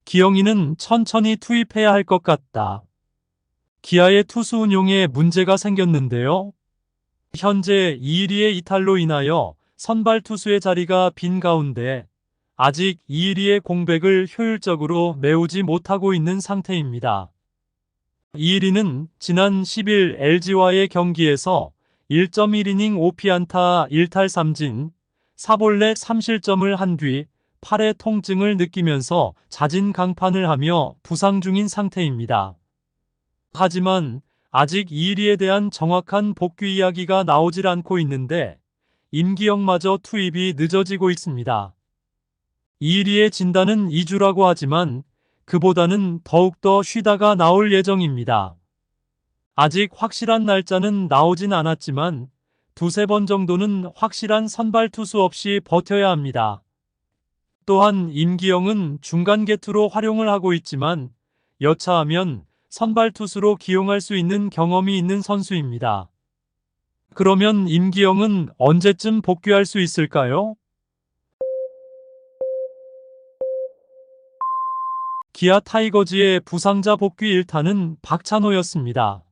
기영이는 천천히 투입해야 할 것 같다. 기아의 투수 운용에 문제가 생겼는데요. 현재 이일이의 이탈로 인하여 선발 투수의 자리가 빈 가운데 아직 이일이의 공백을 효율적으로 메우지 못하고 있는 상태입니다. 이일이는 지난 10일 LG와의 경기에서 1.1이닝 5피안타 1탈 3진 4볼넷 3실점을 한 뒤 팔의 통증을 느끼면서 자진 강판을 하며 부상 중인 상태입니다. 하지만 아직 이일이에 대한 정확한 복귀 이야기가 나오질 않고 있는데 임기영마저 투입이 늦어지고 있습니다. 이일이의 진단은 2주라고 하지만 그보다는 더욱더 쉬다가 나올 예정입니다. 아직 확실한 날짜는 나오진 않았지만 두세 번 정도는 확실한 선발 투수 없이 버텨야 합니다. 또한 임기영은 중간 개투로 활용을 하고 있지만 여차하면 선발 투수로 기용할 수 있는 경험이 있는 선수입니다. 그러면 임기영은 언제쯤 복귀할 수 있을까요? 기아 타이거즈의 부상자 복귀 1타는 박찬호였습니다.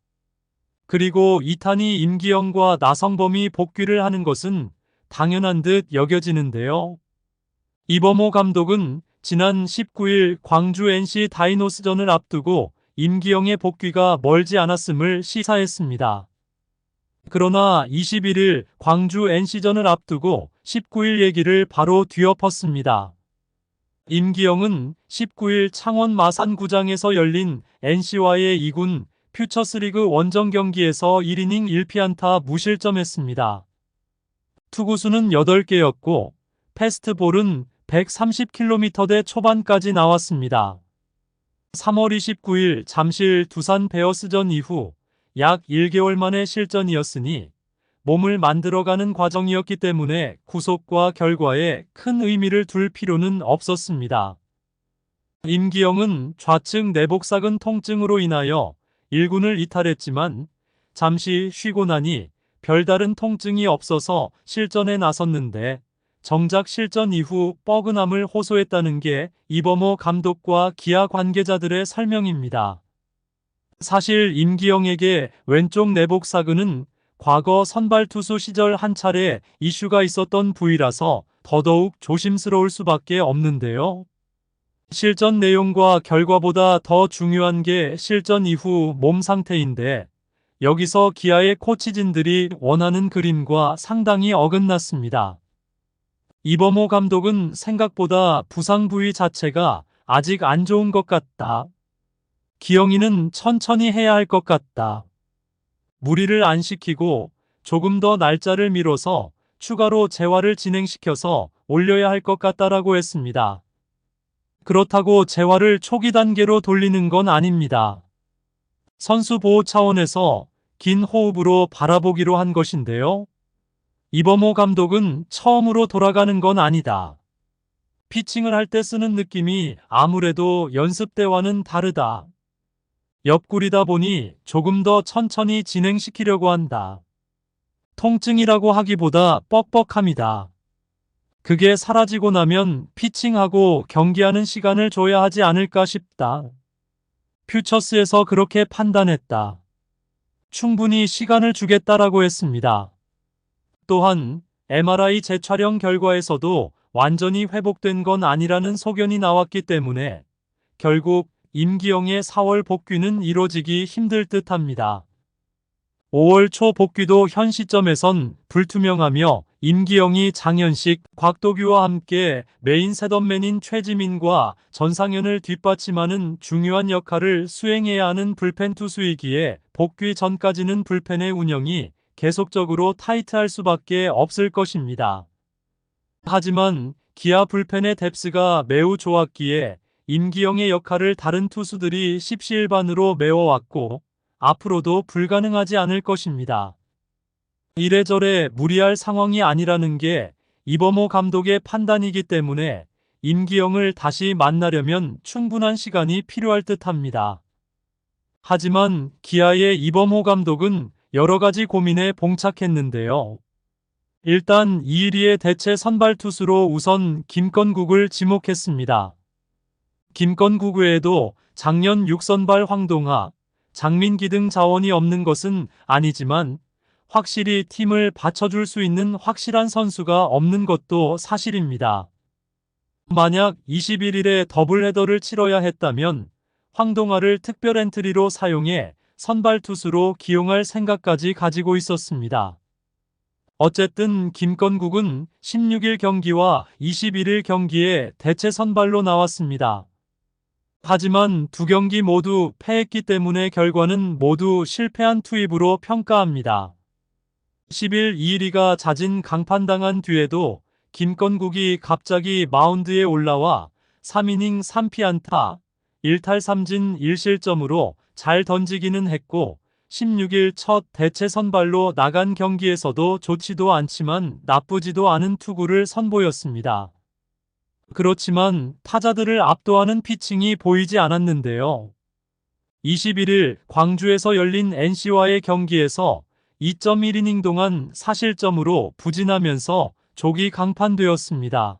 그리고 2탄이 임기영과 나성범이 복귀를 하는 것은 당연한 듯 여겨지는데요. 이범호 감독은 지난 19일 광주 NC 다이노스전을 앞두고 임기영의 복귀가 멀지 않았음을 시사했습니다. 그러나 21일 광주 NC전을 앞두고 19일 얘기를 바로 뒤엎었습니다. 임기영은 19일 창원 마산구장에서 열린 NC와의 2군 퓨처스리그 원정 경기에서 1이닝 1피안타 무실점했습니다. 투구수는 8개였고 패스트볼은 130km대 초반까지 나왔습니다. 3월 29일 잠실 두산 베어스전 이후 약 1개월 만의 실전이었으니 몸을 만들어가는 과정이었기 때문에 구속과 결과에 큰 의미를 둘 필요는 없었습니다. 임기영은 좌측 내복사근 통증으로 인하여 1군을 이탈했지만 잠시 쉬고 나니 별다른 통증이 없어서 실전에 나섰는데 정작 실전 이후 뻐근함을 호소했다는 게 이범호 감독과 기아 관계자들의 설명입니다. 사실 임기영에게 왼쪽 내복사근은 과거 선발 투수 시절 한 차례 이슈가 있었던 부위라서 더더욱 조심스러울 수밖에 없는데요. 실전 내용과 결과보다 더 중요한 게 실전 이후 몸 상태인데 여기서 기아의 코치진들이 원하는 그림과 상당히 어긋났습니다. 이범호 감독은 생각보다 부상 부위 자체가 아직 안 좋은 것 같다. 기영이는 천천히 해야 할 것 같다. 무리를 안 시키고 조금 더 날짜를 미뤄서 추가로 재활을 진행시켜서 올려야 할 것 같다라고 했습니다. 그렇다고 재활을 초기 단계로 돌리는 건 아닙니다. 선수 보호 차원에서 긴 호흡으로 바라보기로 한 것인데요. 이범호 감독은 처음으로 돌아가는 건 아니다. 피칭을 할 때 쓰는 느낌이 아무래도 연습 때와는 다르다. 옆구리다 보니 조금 더 천천히 진행시키려고 한다. 통증이라고 하기보다 뻑뻑함이다. 그게 사라지고 나면 피칭하고 경기하는 시간을 줘야 하지 않을까 싶다. 퓨처스에서 그렇게 판단했다. 충분히 시간을 주겠다라고 했습니다. 또한 MRI 재촬영 결과에서도 완전히 회복된 건 아니라는 소견이 나왔기 때문에 결국 임기영의 4월 복귀는 이뤄지기 힘들 듯합니다. 5월 초 복귀도 현 시점에선 불투명하며 임기영이 장현식, 곽도규와 함께 메인 셋업맨인 최지민과 전상현을 뒷받침하는 중요한 역할을 수행해야 하는 불펜 투수이기에 복귀 전까지는 불펜의 운영이 계속적으로 타이트할 수밖에 없을 것입니다. 하지만 기아 불펜의 뎁스가 매우 좋았기에 임기영의 역할을 다른 투수들이 십시일반으로 메워왔고 앞으로도 불가능하지 않을 것입니다. 이래저래 무리할 상황이 아니라는 게 이범호 감독의 판단이기 때문에 임기영을 다시 만나려면 충분한 시간이 필요할 듯합니다. 하지만 기아의 이범호 감독은 여러 가지 고민에 봉착했는데요. 일단 이일이의 대체 선발 투수로 우선 김건국을 지목했습니다. 김건국 외에도 작년 6선발 황동하, 장민기 등 자원이 없는 것은 아니지만 확실히 팀을 받쳐줄 수 있는 확실한 선수가 없는 것도 사실입니다. 만약 21일에 더블헤더를 치러야 했다면 황동하를 특별 엔트리로 사용해 선발 투수로 기용할 생각까지 가지고 있었습니다. 어쨌든 김건국은 16일 경기와 21일 경기에 대체 선발로 나왔습니다. 하지만 두 경기 모두 패했기 때문에 결과는 모두 실패한 투입으로 평가합니다. 10일 이일이가 자진 강판당한 뒤에도 김건국이 갑자기 마운드에 올라와 3이닝 3피안타, 1탈 3진 1실점으로 잘 던지기는 했고 16일 첫 대체 선발로 나간 경기에서도 좋지도 않지만 나쁘지도 않은 투구를 선보였습니다. 그렇지만 타자들을 압도하는 피칭이 보이지 않았는데요. 21일 광주에서 열린 NC와의 경기에서 2.1이닝 동안 4실점으로 부진하면서 조기 강판되었습니다.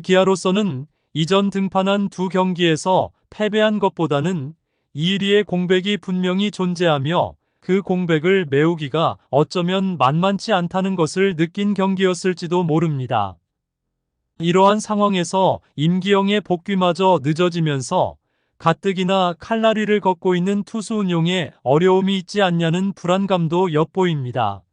기아로서는 이전 등판한 두 경기에서 패배한 것보다는 이일이의 공백이 분명히 존재하며 그 공백을 메우기가 어쩌면 만만치 않다는 것을 느낀 경기였을지도 모릅니다. 이러한 상황에서 임기영의 복귀마저 늦어지면서 가뜩이나 칼날이를 걷고 있는 투수 운용에 어려움이 있지 않냐는 불안감도 엿보입니다.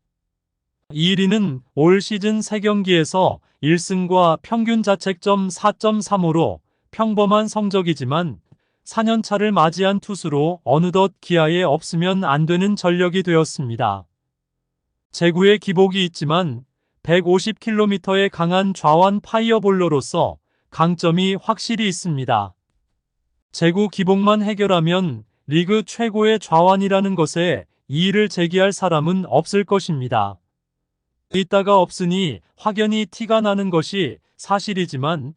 이일이는 올 시즌 3경기에서 1승과 평균 자책점 4.35로 평범한 성적이지만 4년차를 맞이한 투수로 어느덧 기아에 없으면 안 되는 전력이 되었습니다. 제구에 기복이 있지만 150km의 강한 좌완 파이어볼러로서 강점이 확실히 있습니다. 제구 기복만 해결하면 리그 최고의 좌완이라는 것에 이의를 제기할 사람은 없을 것입니다. 있다가 없으니 확연히 티가 나는 것이 사실이지만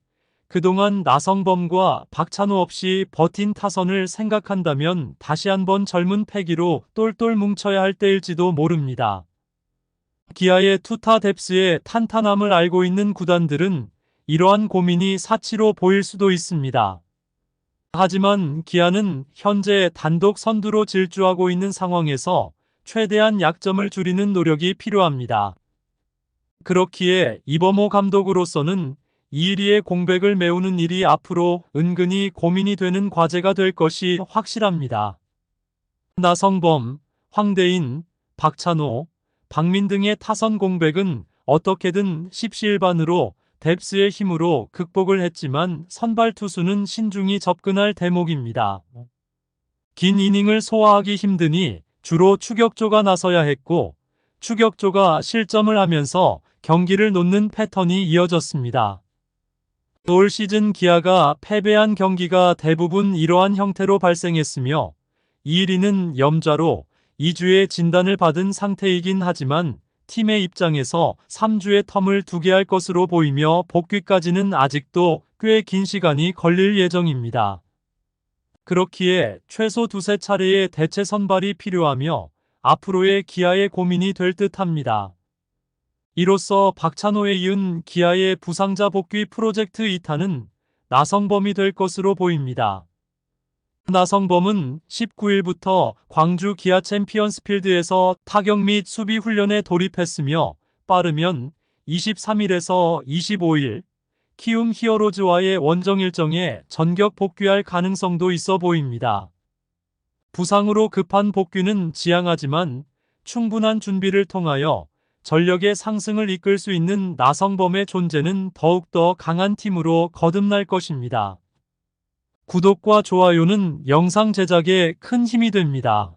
그동안 나성범과 박찬호 없이 버틴 타선을 생각한다면 다시 한번 젊은 패기로 똘똘 뭉쳐야 할 때일지도 모릅니다. 기아의 투타 뎁스의 탄탄함을 알고 있는 구단들은 이러한 고민이 사치로 보일 수도 있습니다. 하지만 기아는 현재 단독 선두로 질주하고 있는 상황에서 최대한 약점을 줄이는 노력이 필요합니다. 그렇기에 이범호 감독으로서는 이일이의 공백을 메우는 일이 앞으로 은근히 고민이 되는 과제가 될 것이 확실합니다. 나성범, 황대인, 박찬호, 박민 등의 타선 공백은 어떻게든 십시일반으로 뎁스의 힘으로 극복을 했지만 선발 투수는 신중히 접근할 대목입니다. 긴 이닝을 소화하기 힘드니 주로 추격조가 나서야 했고 추격조가 실점을 하면서 경기를 놓는 패턴이 이어졌습니다. 올 시즌 기아가 패배한 경기가 대부분 이러한 형태로 발생했으며 이일이는 염좌로 2주의 진단을 받은 상태이긴 하지만 팀의 입장에서 3주의 텀을 두게 할 것으로 보이며 복귀까지는 아직도 꽤 긴 시간이 걸릴 예정입니다. 그렇기에 최소 두세 차례의 대체 선발이 필요하며 앞으로의 기아의 고민이 될 듯합니다. 이로써 박찬호에 이은 기아의 부상자 복귀 프로젝트 2탄은 나성범이 될 것으로 보입니다. 나성범은 19일부터 광주 기아 챔피언스필드에서 타격 및 수비 훈련에 돌입했으며 빠르면 23일에서 25일 키움 히어로즈와의 원정 일정에 전격 복귀할 가능성도 있어 보입니다. 부상으로 급한 복귀는 지양하지만 충분한 준비를 통하여 전력의 상승을 이끌 수 있는 나성범의 존재는 더욱더 강한 팀으로 거듭날 것입니다. 구독과 좋아요는 영상 제작에 큰 힘이 됩니다.